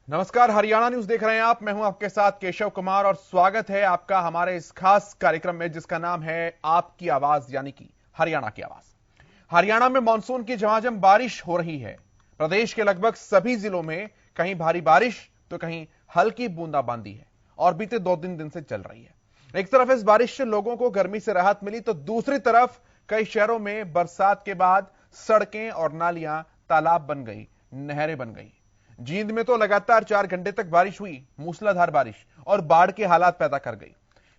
नमस्कार, हरियाणा न्यूज देख रहे हैं आप। मैं हूं आपके साथ केशव कुमार और स्वागत है आपका हमारे इस खास कार्यक्रम में जिसका नाम है आपकी आवाज, यानी कि हरियाणा की आवाज। हरियाणा में मानसून की झमाझम बारिश हो रही है। प्रदेश के लगभग सभी जिलों में कहीं भारी बारिश तो कहीं हल्की बूंदाबांदी है और बीते 2-3 दिन से चल रही है। एक तरफ इस बारिश से लोगों को गर्मी से राहत मिली तो दूसरी तरफ कई शहरों में बरसात के बाद सड़कें और नालियां तालाब बन गई, नहरें बन गई। जींद में तो लगातार 4 घंटे तक बारिश हुई, मूसलाधार बारिश, और बाढ़ के हालात पैदा कर गई।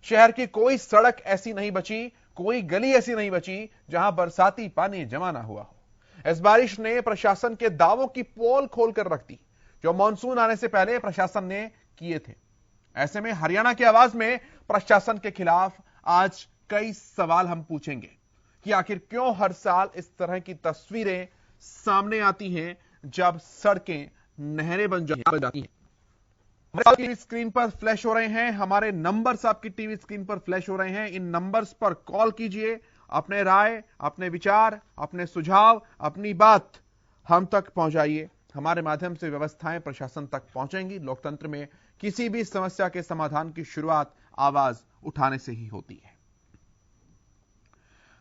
शहर की कोई सड़क ऐसी नहीं बची, कोई गली ऐसी नहीं बची जहां बरसाती पानी जमा ना हुआ हो। इस बारिश ने प्रशासन के दावों की पोल खोलकर रख दी जो मानसून आने से पहले प्रशासन ने किए थे। ऐसे में हरियाणा की आवाज में प्रशासन के खिलाफ आज कई सवाल हम पूछेंगे कि आखिर क्यों हर साल इस तरह की तस्वीरें सामने आती हैं जब सड़कें नहरें बन जाती हैं। हमारे टीवी स्क्रीन पर फ्लैश हो रहे हैं, हमारे नंबर्स आपकी टीवी स्क्रीन पर फ्लैश हो रहे हैं। इन नंबर्स पर कॉल कीजिए, अपने राय, अपने विचार, अपने सुझाव, अपनी बात हम तक पहुंचाइए। हमारे माध्यम से व्यवस्थाएं प्रशासन तक पहुंचेंगी। लोकतंत्र में किसी भी समस्या के समाधान की शुरुआत आवाज उठाने से ही होती है।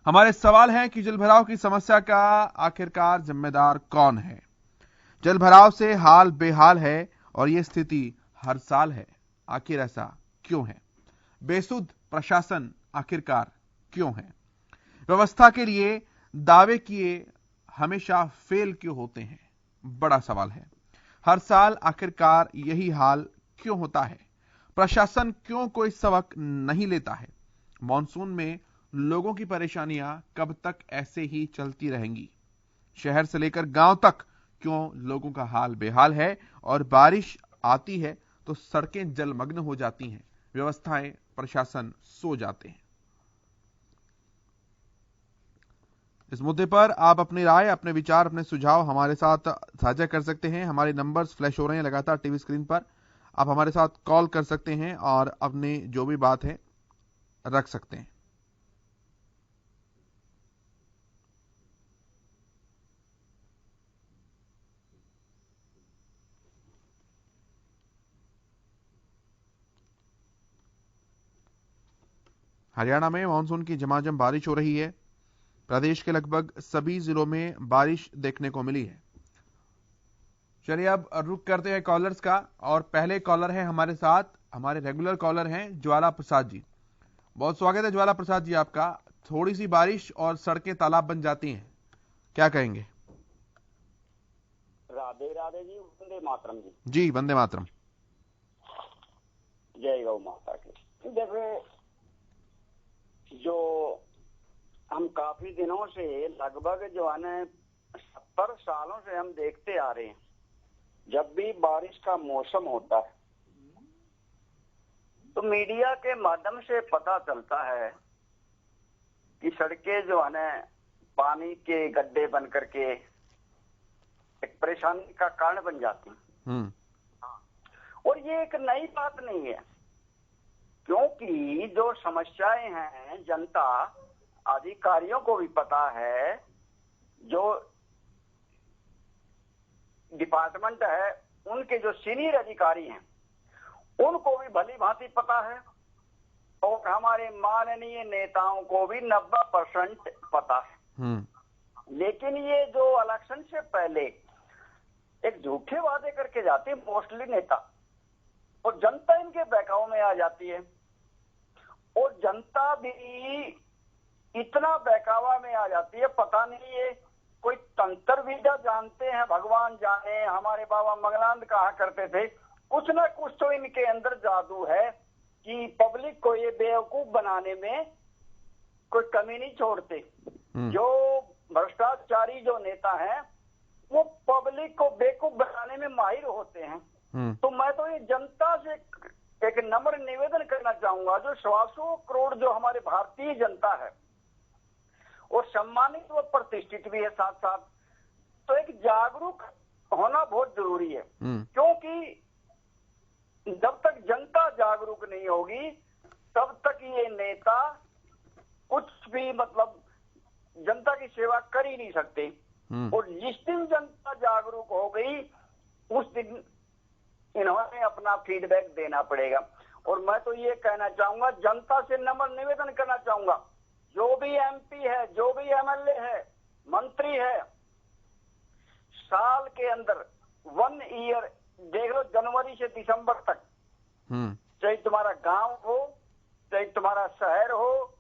हमारे सवाल है कि जलभराव की समस्या का आखिरकार जिम्मेदार कौन है। जल भराव से हाल बेहाल है और यह स्थिति हर साल है। आखिर ऐसा क्यों है? बेसुध प्रशासन आखिरकार क्यों है? व्यवस्था के लिए दावे किए हमेशा फेल क्यों होते हैं? बड़ा सवाल है। हर साल आखिरकार यही हाल क्यों होता है? प्रशासन क्यों कोई सबक नहीं लेता है? मॉनसून में लोगों की परेशानियां कब तक ऐसे ही चलती रहेंगी? शहर से लेकर गांव तक क्यों लोगों का हाल बेहाल है और बारिश आती है तो सड़कें जलमग्न हो जाती हैं, व्यवस्थाएं, प्रशासन सो जाते हैं। इस मुद्दे पर आप अपनी राय, अपने विचार, अपने सुझाव हमारे साथ साझा कर सकते हैं। हमारे नंबर्स फ्लैश हो रहे हैं लगातार टीवी स्क्रीन पर। आप हमारे साथ कॉल कर सकते हैं और अपनी जो भी बात है रख सकते हैं। हरियाणा में मानसून की झमाझम बारिश हो रही है। प्रदेश के लगभग सभी जिलों में बारिश देखने को मिली है। चलिए अब रुक करते हैं कॉलर्स का, और पहले कॉलर है हमारे साथ, हमारे रेगुलर कॉलर हैं ज्वाला प्रसाद जी। बहुत स्वागत है ज्वाला प्रसाद जी आपका। थोड़ी सी बारिश और सड़कें तालाब बन जाती हैं, क्या कहेंगे? राधे राधे जी, वंदे मातरम जी। जी वंदे मातरम। जय गौ माता की। देखो, जो हम काफी दिनों से, लगभग जो है ना 70 सालों से हम देखते आ रहे हैं, जब भी बारिश का मौसम होता है तो मीडिया के माध्यम से पता चलता है कि सड़कें जो है ना पानी के गड्ढे बन करके एक परेशानी का कारण बन जाती हैं। और ये एक नई बात नहीं है, क्योंकि जो समस्याएं हैं जनता अधिकारियों को भी पता है, जो डिपार्टमेंट है उनके जो सीनियर अधिकारी हैं उनको भी भली भांति पता है, और हमारे माननीय नेताओं को भी 90% पता है। लेकिन ये जो इलेक्शन से पहले एक झूठे वादे करके जाते हैं मोस्टली नेता, और जनता इनके बहकावे में आ जाती है, और जनता भी इतना बहकावा में आ जाती है, पता नहीं है कोई तंत्र विद्या जानते हैं, भगवान जाने। हमारे बाबा मंगलानंद कहा करते थे, कुछ ना कुछ तो इनके अंदर जादू है कि पब्लिक को ये बेवकूफ बनाने में कोई कमी नहीं छोड़ते। जो भ्रष्टाचारी जो नेता हैं वो पब्लिक को बेवकूफ बनाने में माहिर होते हैं। तो मैं तो ये जनता से एक नम्र निवेदन करना चाहूंगा, जो 125 करोड़ जो हमारे भारतीय जनता है और सम्मानित व प्रतिष्ठित भी है साथ साथ, तो एक जागरूक होना बहुत जरूरी है। क्योंकि जब तक जनता जागरूक नहीं होगी तब तक ये नेता कुछ भी मतलब जनता की सेवा कर ही नहीं सकते। और जिस दिन जनता जागरूक हो गई उस दिन इन्होंने अपना फीडबैक देना पड़ेगा। और मैं तो ये कहना चाहूंगा, जनता से नम्र निवेदन करना चाहूंगा, जो भी एमपी है, जो भी एमएलए है, मंत्री है, साल के अंदर 1 ईयर देख लो, जनवरी से दिसंबर तक, चाहे तुम्हारा गांव हो, चाहे तुम्हारा शहर हो,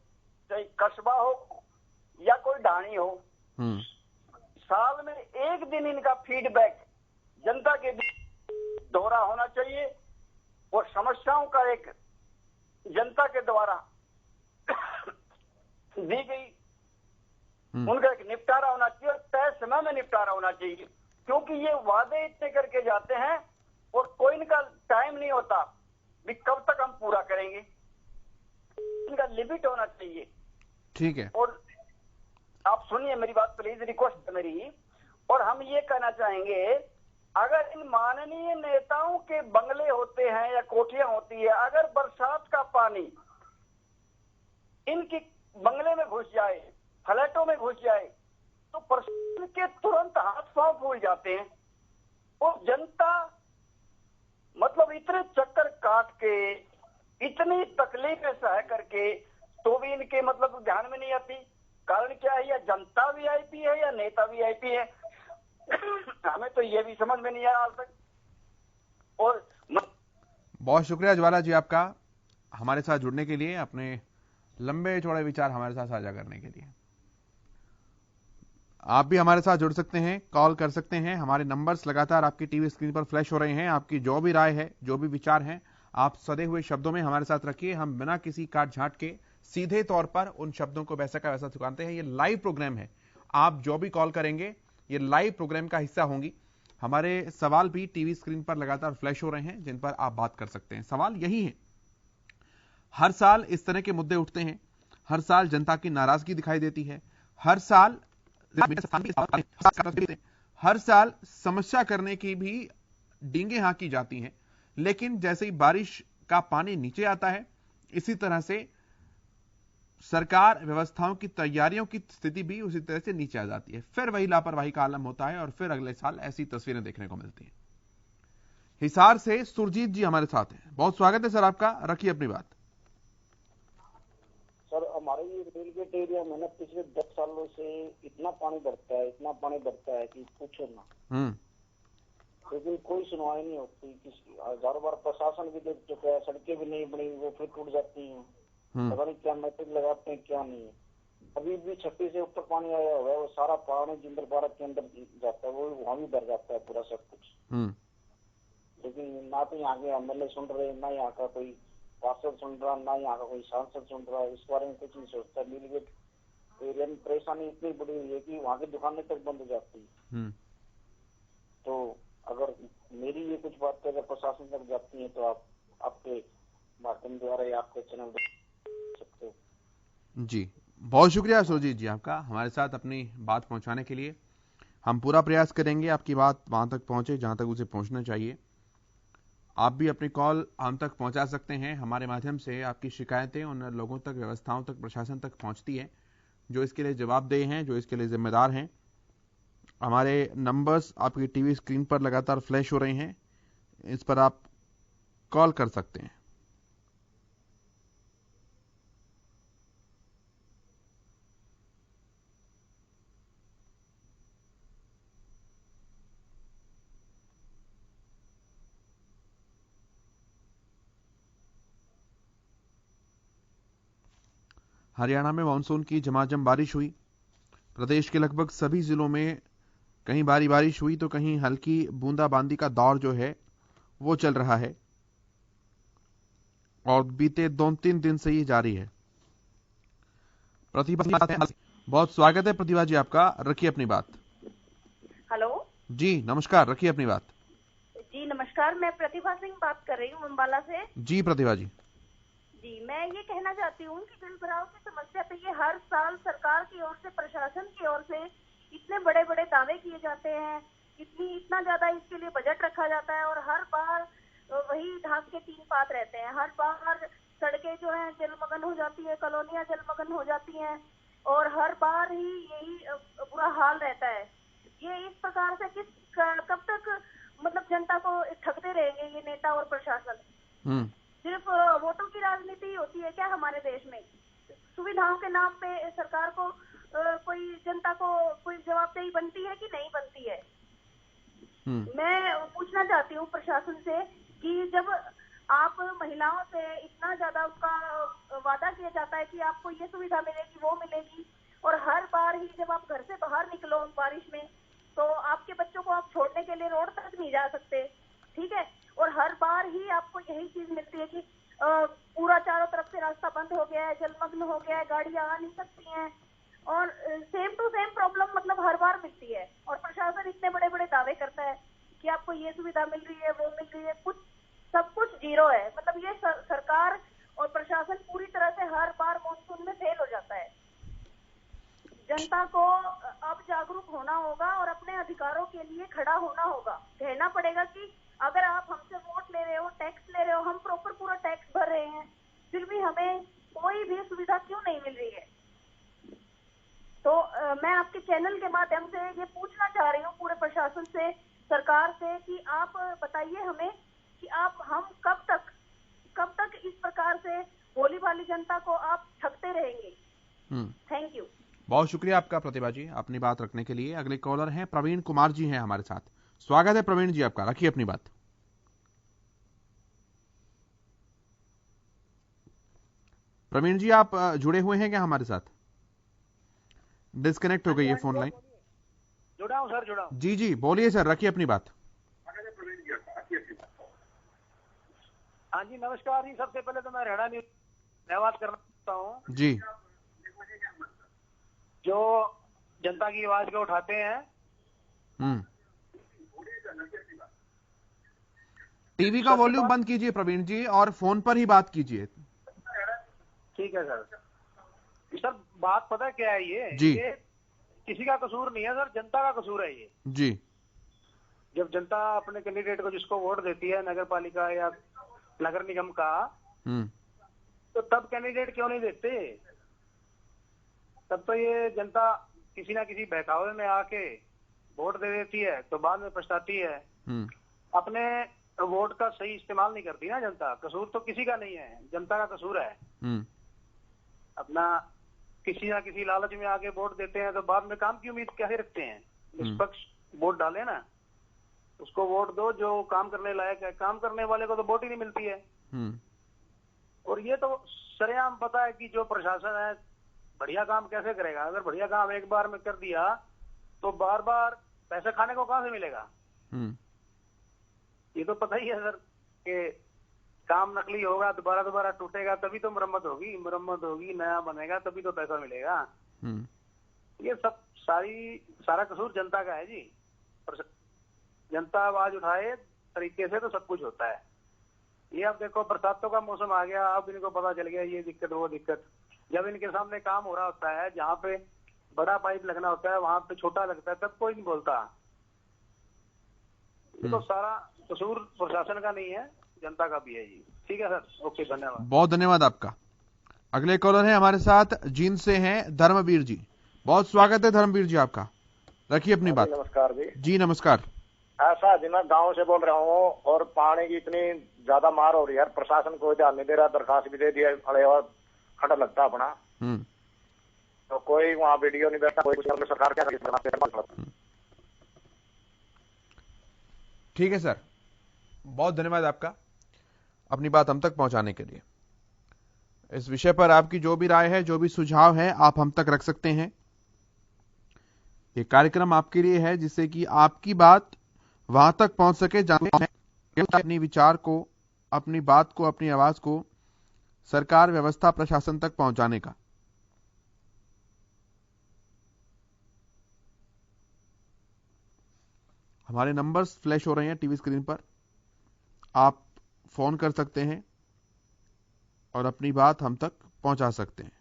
चाहे कस्बा हो या कोई ढाणी हो, साल में एक दिन इनका फीडबैक जनता के दोहरा होना चाहिए और समस्याओं का एक जनता के द्वारा दी गई उनका एक निपटारा होना चाहिए और तय समय में निपटारा होना चाहिए। क्योंकि ये वादे इतने करके जाते हैं और कोई इनका टाइम नहीं होता भी कब तक हम पूरा करेंगे, इनका लिमिट होना चाहिए। ठीक है, और आप सुनिए मेरी बात प्लीज, रिक्वेस्ट है मेरी। और हम ये कहना चाहेंगे, अगर इन माननीय नेताओं के बंगले होते हैं या कोठियां होती है, अगर बरसात का पानी इनकी बंगले में घुस जाए, फ्लैटों में घुस जाए, तो प्रशासन के तुरंत हाथ पांव फूल जाते हैं। और जनता मतलब इतने चक्कर काट के, इतनी तकलीफें सह करके, तो भी इनके मतलब ध्यान में नहीं आती। कारण क्या है, या जनता वीआईपी है या नेता वीआईपी है, हमें तो ये भी समझ में नहीं आया आज तक। और बहुत शुक्रिया ज्वाला जी आपका हमारे साथ जुड़ने के लिए, अपने लंबे चौड़े विचार हमारे साथ साझा करने के लिए। आप भी हमारे साथ जुड़ सकते हैं, कॉल कर सकते हैं। हमारे नंबर्स लगातार आपकी टीवी स्क्रीन पर फ्लैश हो रहे हैं। आपकी जो भी राय है, जो भी विचार हैं, आप सदे हुए शब्दों में हमारे साथ रखिए। हम बिना किसी काट छांट के सीधे तौर पर उन शब्दों को वैसा का वैसा चुकाते हैं। ये लाइव प्रोग्राम है, आप जो भी कॉल करेंगे ये लाइव प्रोग्राम का हिस्सा होंगी। हमारे सवाल भी टीवी स्क्रीन पर लगातार फ्लैश हो रहे हैं जिन पर आप बात कर सकते हैं। सवाल यही है, हर साल इस तरह के मुद्दे उठते हैं, हर साल जनता की नाराजगी दिखाई देती है, हर साल समस्या करने की भी डींगे हाँकी जाती हैं, लेकिन जैसे ही बारिश का पानी नीचे आता है, इसी तरह से सरकार व्यवस्थाओं की तैयारियों की स्थिति भी उसी तरह से नीचे आ जाती है। फिर वही लापरवाही का आलम होता है और फिर अगले साल ऐसी तस्वीरें देखने को मिलती हैं। हिसार से सुरजीत जी हमारे साथ हैं, बहुत स्वागत है सर आपका, रखिए अपनी बात। सर, हमारे ये रेलगेट एरिया में ना पिछले 10 सालों से इतना पानी बढ़ता है कि पूछो ना। लेकिन कोई सुनवाई नहीं होती। हजारों बार प्रशासन भी देख चुका है, सड़कें भी नहीं बनी, वो फिर टूट जाती हैं। पता नहीं क्या मैसेज लगाते हैं, क्या नहीं है। अभी भी 36 से ऊपर पानी आया हुआ है, वो सारा पानी जिंदल पार्क के अंदर जाता है, वो वहां भी भर जाता है पूरा सब कुछ। लेकिन ना तो यहाँ के एमएलए सुन रहे, ना यहाँ का कोई पार्षद सुन रहा, ना यहाँ का कोई सांसद सुन रहा। इस बारे में कुछ नहीं सोचता। नीलगेट एरिया में परेशानी इतनी बड़ी हुई है कि वहाँ की दुकानें तक बंद हो जाती है। तो अगर मेरी ये कुछ बात अगर प्रशासन तक जाती है तो आप आपके माध्यम द्वारा या आपके चैनल सकते हो। जी बहुत शुक्रिया सुरजीत जी आपका हमारे साथ अपनी बात पहुंचाने के लिए। हम पूरा प्रयास करेंगे आपकी बात वहां तक पहुंचे जहां तक उसे पहुंचना चाहिए। आप भी अपनी कॉल हम तक पहुंचा सकते हैं। हमारे माध्यम से आपकी शिकायतें उन लोगों तक, व्यवस्थाओं तक, प्रशासन तक पहुंचती है जो इसके लिए जवाबदेह हैं, जो इसके लिए जिम्मेदार हैं। हमारे नंबर्स आपकी टीवी स्क्रीन पर लगातार फ्लैश हो रहे हैं, इस पर आप कॉल कर सकते हैं। हरियाणा में मानसून की झमाझम बारिश हुई। प्रदेश के लगभग सभी जिलों में कहीं भारी बारिश हुई तो कहीं हल्की बूंदाबांदी का दौर जो है वो चल रहा है और बीते 2-3 दिन से ये जारी है। प्रतिभा, बहुत स्वागत है प्रतिभा जी आपका, रखिए अपनी बात। हेलो जी नमस्कार, रखिए अपनी बात। जी नमस्कार, मैं प्रतिभा सिंह बात कर रही हूँ अम्बाला से। जी प्रतिभा जी। जी मैं ये कहना चाहती हूँ कि जल भराव की समस्या पे ये हर साल सरकार की ओर से, प्रशासन की ओर से इतने बड़े बड़े दावे किए जाते हैं, इतना ज्यादा इसके लिए बजट रखा जाता है और हर बार वही ढाक के 3 पात रहते हैं। हर बार सड़कें जो है जलमग्न हो जाती है, कॉलोनियां जलमग्न हो जाती हैं और हर बार ही यही बुरा हाल रहता है। ये इस प्रकार से कब तक मतलब जनता को ठगते रहेंगे ये नेता और प्रशासन। सिर्फ वोटों की राजनीति होती है क्या हमारे देश में? सुविधाओं के नाम पे सरकार को कोई जनता को कोई जवाबदेही बनती है कि नहीं बनती है? मैं पूछना चाहती हूँ प्रशासन से कि जब आप महिलाओं से इतना ज्यादा उसका वादा किया जाता है कि आपको ये सुविधा मिलेगी वो मिलेगी, और हर बार ही जब आप घर से बाहर निकलो बारिश में तो आपके बच्चों को आप छोड़ने के लिए रोड तक नहीं जा सकते, ठीक है, और हर बार ही आपको यही चीज मिलती है कि पूरा चारों तरफ से रास्ता बंद हो गया है, जलमग्न हो गया है, गाड़ियां आ नहीं सकती हैं, और सेम टू सेम प्रॉब्लम मतलब हर बार मिलती है। और प्रशासन इतने बड़े बड़े दावे करता है कि आपको ये सुविधा मिल रही है वो मिल रही है, कुछ सब कुछ जीरो है। मतलब ये सरकार और प्रशासन पूरी तरह से हर बार मॉनसून में फेल हो जाता है। जनता को अब जागरूक होना होगा और अपने अधिकारों के लिए खड़ा होना होगा। कहना पड़ेगा कि अगर आप हमसे वोट ले रहे हो, टैक्स ले रहे हो, हम प्रॉपर पूरा टैक्स भर रहे हैं, फिर भी हमें कोई भी सुविधा क्यों नहीं मिल रही है? तो मैं आपके चैनल के माध्यम से ये पूछना चाह रही हूँ पूरे प्रशासन से, सरकार से, कि आप बताइए हमें कि हम कब तक इस प्रकार से भोली भाली जनता को आप ठगते रहेंगे? Thank you. बहुत शुक्रिया आपका प्रतिभा जी, अपनी बात रखने के लिए। अगले कॉलर हैं प्रवीण कुमार जी हैं हमारे साथ। स्वागत है प्रवीण जी आपका, रखिए अपनी बात। प्रवीण जी आप जुड़े हुए हैं क्या हमारे साथ? डिस्कनेक्ट हो गई है फोन लाइन। जुड़ा हूं सर, जुड़ा हूं। जी जी बोलिए सर, रखिए अपनी बात। हाँ जी नमस्कार जी। सबसे पहले तो मैं हरियाणा न्यूज धन्यवाद करना चाहता हूँ जी, जो जनता की आवाज को उठाते हैं। टीवी का वॉल्यूम बंद कीजिए प्रवीण जी और फोन पर ही बात कीजिए। ठीक है सर। सर बात पता है क्या है, ये किसी का कसूर नहीं है सर, जनता का कसूर है ये जी। जब जनता अपने कैंडिडेट को जिसको वोट देती है, नगर पालिका या नगर निगम का, तो तब कैंडिडेट क्यों नहीं देते? तब तो ये जनता किसी ना किसी बहकावे में आके वोट दे देती है तो बाद में पछताती है। अपने वोट का सही इस्तेमाल नहीं करती ना जनता। कसूर तो किसी का नहीं है, जनता का कसूर है। अपना किसी ना किसी लालच में आके वोट देते हैं तो बाद में काम की उम्मीद कैसे रखते हैं? निष्पक्ष वोट डाले ना, उसको वोट दो जो काम करने लायक है। काम करने वाले को तो वोट ही नहीं मिलती है। और ये तो सरेआम पता है कि जो प्रशासन है बढ़िया काम कैसे करेगा। अगर बढ़िया काम एक बार में कर दिया तो बार बार पैसे खाने को कहां से मिलेगा? ये तो पता ही है सर कि काम नकली होगा, दोबारा टूटेगा तभी तो मरम्मत होगी, नया बनेगा तभी तो पैसा मिलेगा। ये सब सारा कसूर जनता का है जी। जनता आवाज उठाए तरीके से तो सब कुछ होता है। ये अब देखो बरसातों का मौसम आ गया, अब इनको पता चल गया ये दिक्कत वो दिक्कत। जब इनके सामने काम हो रहा होता है, जहाँ पे बड़ा पाइप लगना होता है वहां पे छोटा लगता है, तब कोई नहीं बोलता। ये तो सारा कसूर प्रशासन का नहीं है, जनता का भी है जी। ठीक है सर, ओके, धन्यवाद। बहुत धन्यवाद आपका। अगले कॉलर है हमारे साथ जींद से हैं धर्मवीर जी। बहुत स्वागत है धर्मवीर जी आपका, रखिए अपनी बात। नमस्कार जी। जी नमस्कार। ऐसा जी मैं गांव से बोल रहा हूँ और पानी की इतनी ज्यादा मार हो रही है, प्रशासन कोई ध्यान नहीं दे रहा। दरखास्त भी दे दिया, अड़े और खड़ा लगता अपना, तो कोई वहाँ वीडियो नहीं बैठा, कोई सरकार क्या। ठीक है सर, बहुत धन्यवाद आपका अपनी बात हम तक पहुंचाने के लिए। इस विषय पर आपकी जो भी राय है, जो भी सुझाव है, आप हम तक रख सकते हैं। ये कार्यक्रम आपके लिए है जिससे कि आपकी बात वहां तक पहुंच सके जहां अपनी विचार को, अपनी बात को, अपनी आवाज को सरकार, व्यवस्था, प्रशासन तक पहुंचाने का। हमारे नंबर्स फ्लैश हो रहे हैं टीवी स्क्रीन पर, आप फोन कर सकते हैं और अपनी बात हम तक पहुंचा सकते हैं।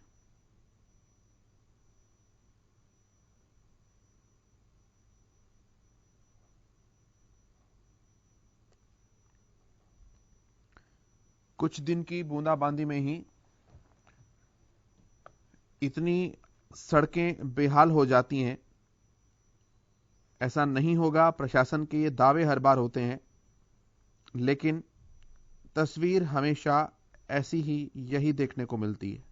कुछ दिन की बूंदाबांदी में ही इतनी सड़कें बेहाल हो जाती हैं। ऐसा नहीं होगा, प्रशासन के ये दावे हर बार होते हैं, लेकिन तस्वीर हमेशा ऐसी ही यही देखने को मिलती है।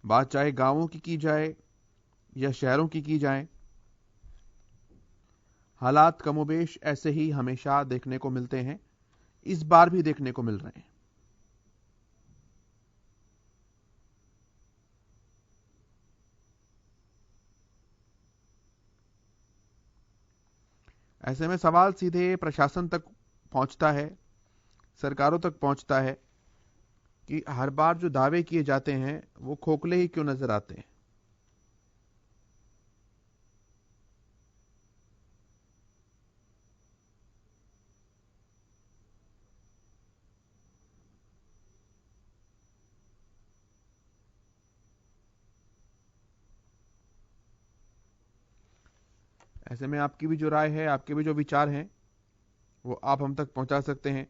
बात चाहे गांवों की जाए या शहरों की जाए, हालात कमोबेश ऐसे ही हमेशा देखने को मिलते हैं। इस बार भी देखने को मिल रहे हैं। ऐसे में सवाल सीधे प्रशासन तक पहुंचता है, सरकारों तक पहुंचता है कि हर बार जो दावे किए जाते हैं वो खोखले ही क्यों नजर आते हैं। ऐसे में आपकी भी जो राय है, आपके भी जो विचार हैं, वो आप हम तक पहुंचा सकते हैं।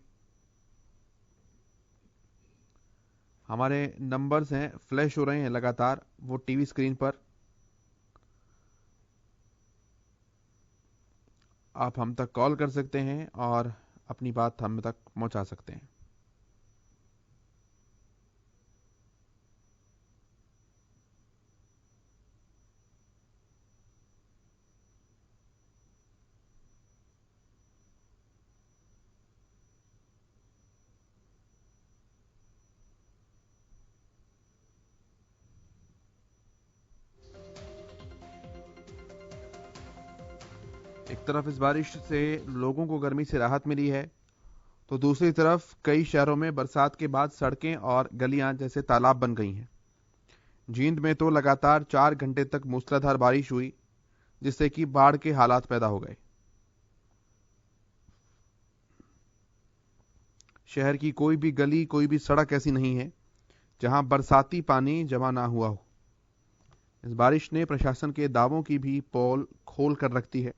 हमारे नंबर्स हैं, फ्लैश हो रहे हैं लगातार वो टीवी स्क्रीन पर। आप हम तक कॉल कर सकते हैं और अपनी बात हम तक पहुंचा सकते हैं। एक तरफ इस बारिश से लोगों को गर्मी से राहत मिली है, तो दूसरी तरफ कई शहरों में बरसात के बाद सड़कें और गलियां जैसे तालाब बन गई हैं। जींद में तो लगातार 4 घंटे तक मूसलाधार बारिश हुई, जिससे कि बाढ़ के हालात पैदा हो गए। शहर की कोई भी गली, कोई भी सड़क ऐसी नहीं है जहां बरसाती पानी जमा ना हुआ हो। इस बारिश ने प्रशासन के दावों की भी पोल खोल कर रखती है।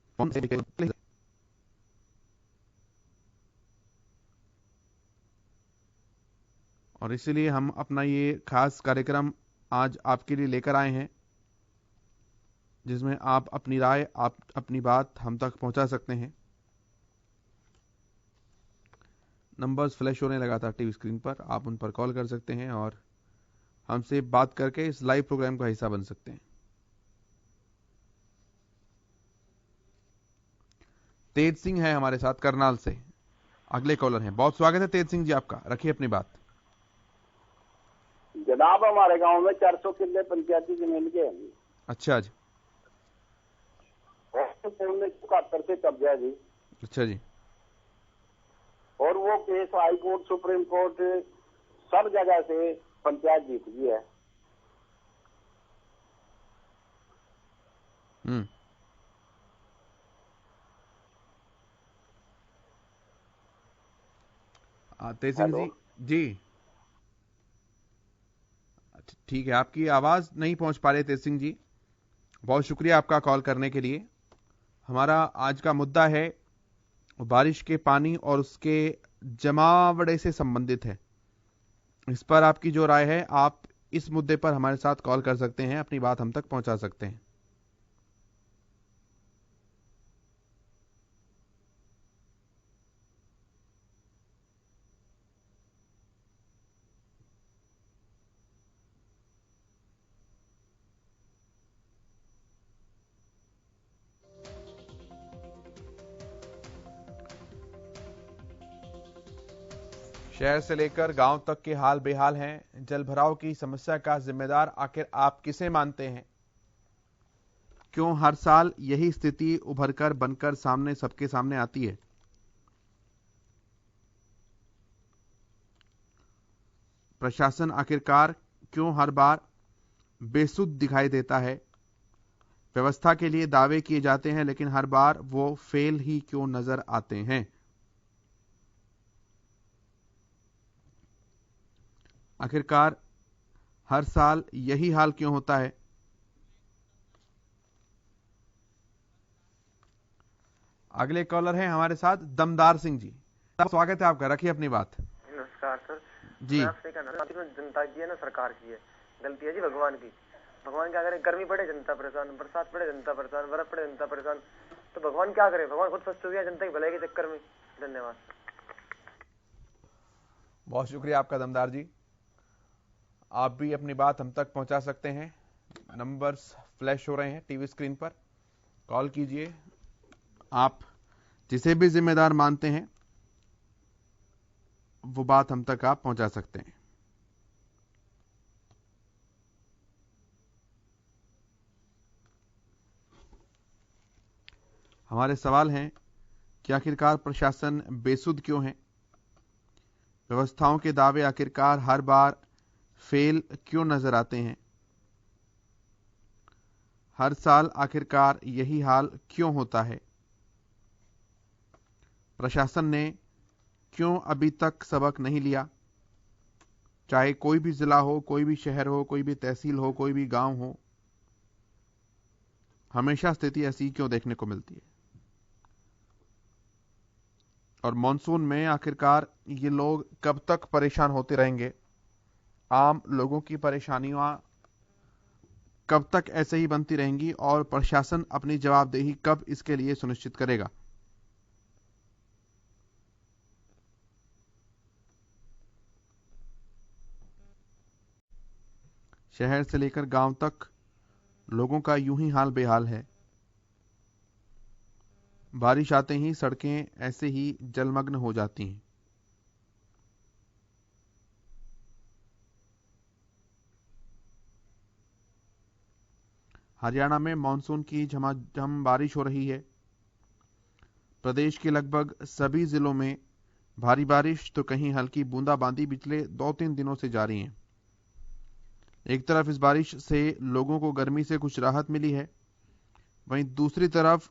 और इसीलिए हम अपना ये खास कार्यक्रम आज आपके लिए लेकर आए हैं, जिसमें आप अपनी राय, आप अपनी बात हम तक पहुंचा सकते हैं। नंबर्स फ्लैश होने लगातार टीवी स्क्रीन पर, आप उन पर कॉल कर सकते हैं और हमसे बात करके इस लाइव प्रोग्राम का हिस्सा बन सकते हैं। तेज सिंह है हमारे साथ करनाल से, अगले कॉलर हैं। बहुत स्वागत है तेज सिंह जी आपका, रखिए अपनी बात। जनाब हमारे गांव में 400 किले पंचायती जमीन के हैं। अच्छा जी। 1971 से कब्जा जी। अच्छा जी। और वो case high court, supreme court, सब जगह से पंचायत जीत गई है। तेज सिंह जी ठीक है, आपकी आवाज नहीं पहुंच पा रही तेज सिंह जी। बहुत शुक्रिया आपका कॉल करने के लिए। हमारा आज का मुद्दा है बारिश के पानी और उसके जमावड़े से संबंधित है। इस पर आपकी जो राय है, आप इस मुद्दे पर हमारे साथ कॉल कर सकते हैं, अपनी बात हम तक पहुंचा सकते हैं। शहर से लेकर गांव तक के हाल बेहाल हैं। जलभराव की समस्या का जिम्मेदार आखिर आप किसे मानते हैं? क्यों हर साल यही स्थिति उभरकर बनकर सामने सबके सामने आती है? प्रशासन आखिरकार क्यों हर बार बेसुध दिखाई देता है? व्यवस्था के लिए दावे किए जाते हैं, लेकिन हर बार वो फेल ही क्यों नजर आते हैं? आखिरकार हर साल यही हाल क्यों होता है? अगले कॉलर हैं हमारे साथ दमदार सिंह जी। स्वागत है आपका, रखिए अपनी बात। नमस्कार सर। जी। मैं आपसे कहना जनता की है ना, सरकार की है गलती है जी, भगवान की। भगवान क्या करे, गर्मी पड़े जनता परेशान, बरसात पड़े जनता परेशान, बर्फ पड़े जनता परेशान, तो भगवान क्या करे, भगवान खुद फंस गया जनता की भलाई के चक्कर में। धन्यवाद। बहुत शुक्रिया आपका दमदार जी। आप भी अपनी बात हम तक पहुंचा सकते हैं, नंबर्स फ्लैश हो रहे हैं टीवी स्क्रीन पर, कॉल कीजिए। आप जिसे भी जिम्मेदार मानते हैं वो बात हम तक आप पहुंचा सकते हैं। हमारे सवाल हैं कि आखिरकार प्रशासन बेसुध क्यों है, व्यवस्थाओं के दावे आखिरकार हर बार फेल क्यों नजर आते हैं, हर साल आखिरकार यही हाल क्यों होता है, प्रशासन ने क्यों अभी तक सबक नहीं लिया, चाहे कोई भी जिला हो, कोई भी शहर हो, कोई भी तहसील हो, कोई भी गांव हो, हमेशा स्थिति ऐसी क्यों देखने को मिलती है। और मॉनसून में आखिरकार ये लोग कब तक परेशान होते रहेंगे, आम लोगों की परेशानियां कब तक ऐसे ही बनती रहेंगी और प्रशासन अपनी जवाबदेही कब इसके लिए सुनिश्चित करेगा। शहर से लेकर गांव तक लोगों का यूं ही हाल बेहाल है। बारिश आते ही सड़कें ऐसे ही जलमग्न हो जाती हैं। हरियाणा में मानसून की झमाझम बारिश हो रही है। प्रदेश के लगभग सभी जिलों में भारी बारिश तो कहीं हल्की बूंदाबांदी पिछले 2-3 दिनों से जारी है। एक तरफ इस बारिश से लोगों को गर्मी से कुछ राहत मिली है, वहीं दूसरी तरफ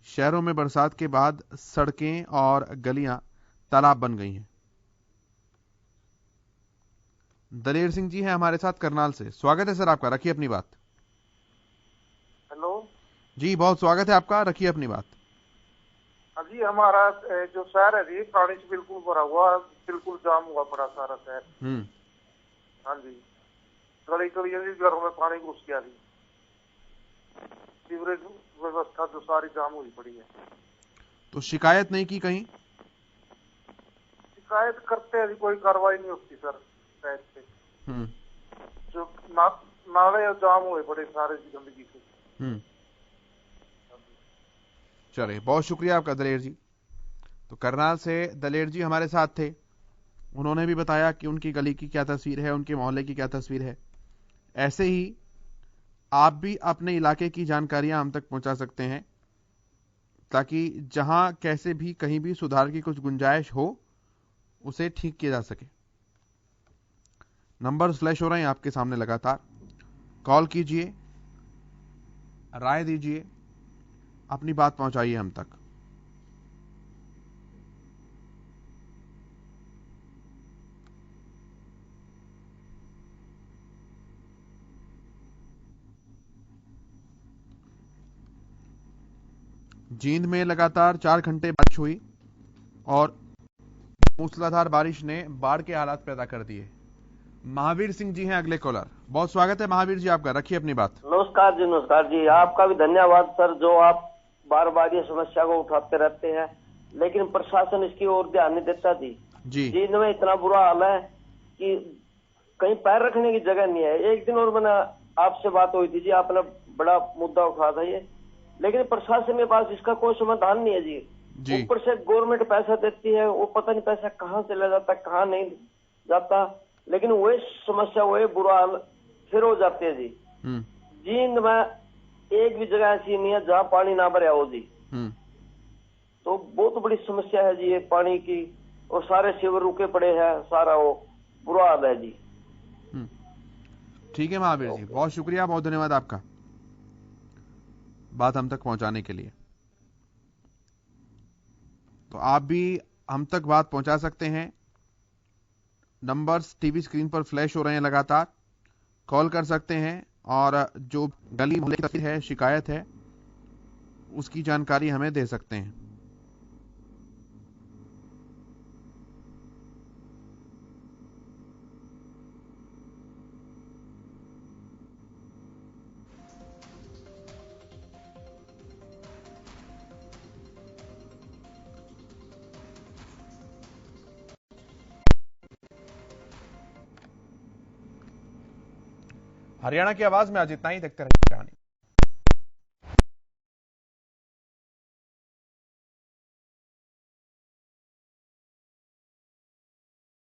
शहरों में बरसात के बाद सड़कें और गलियां तालाब बन गई हैं। दलेर सिंह जी हैं हमारे साथ करनाल से। स्वागत है सर आपका, रखिए अपनी बात। हेलो जी, बहुत स्वागत है आपका, रखिए अपनी बात। हाँ जी, हमारा जो शहर है जी पानी से बिल्कुल भरा हुआ, बिल्कुल जाम हुआ पड़ा सारा शहर। हाँ जी, गली गली घरों में पानी घुस गया जी। सीवरेज व्यवस्था जो सारी जाम हुई पड़ी है। तो शिकायत नहीं की कहीं? शिकायत करते हैं, कोई कार्रवाई नहीं होती सर शिकायत पे। जो नाले जाम हुए पड़े सारे गंदगी से। चलिए, बहुत शुक्रिया आपका दलेर जी। तो करनाल से दलेर जी हमारे साथ थे, उन्होंने भी बताया कि उनकी गली की क्या तस्वीर है, उनके मोहल्ले की क्या तस्वीर है। ऐसे ही आप भी अपने इलाके की जानकारियां हम तक पहुंचा सकते हैं, ताकि जहां कैसे भी कहीं भी सुधार की कुछ गुंजाइश हो उसे ठीक किया जा सके। नंबर फ्लैश हो रहे हैं आपके सामने लगातार, कॉल कीजिए, राय दीजिए, अपनी बात पहुंचाइए हम तक। जींद में लगातार 4 घंटे बारिश हुई और मूसलाधार बारिश ने बाढ़ के हालात पैदा कर दिए। महावीर सिंह जी हैं अगले कॉलर। बहुत स्वागत है महावीर जी आपका, रखिए अपनी बात। नमस्कार जी, नमस्कार जी। आपका भी धन्यवाद सर, जो आप बार बार ये समस्या को उठाते रहते हैं, लेकिन प्रशासन इसकी ओर ध्यान नहीं देता जी। जींद में इतना बुरा हाल है कि कहीं पैर रखने की जगह नहीं है। एक दिन और मैंने आपसे बात हुई थी जी, आपने बड़ा मुद्दा उठाया था ये, लेकिन प्रशासन के पास इसका कोई समाधान नहीं है जी। ऊपर से गवर्नमेंट पैसा देती है, वो पता नहीं पैसा कहाँ से ले जाता, कहाँ नहीं जाता, लेकिन वही समस्या वही बुरा हाल फिर हो जाते है जी। जींद में एक भी जगह ऐसी नहीं है जहाँ पानी ना भरा हो जी। तो बहुत बड़ी समस्या है जी ये पानी की, और सारे शिविर रुके पड़े हैं, सारा वो बुरा हाल है जी। ठीक है महावीर जी, बहुत शुक्रिया, बहुत धन्यवाद आपका बात हम तक पहुंचाने के लिए। तो आप भी हम तक बात पहुंचा सकते हैं, नंबर्स टीवी स्क्रीन पर फ्लैश हो रहे हैं लगातार, कॉल कर सकते हैं और जो गली मोहल्ले की तस्वीर है, शिकायत है, उसकी जानकारी हमें दे सकते हैं। हरियाणा की आवाज में आज इतना ही, देखते रहिएगा।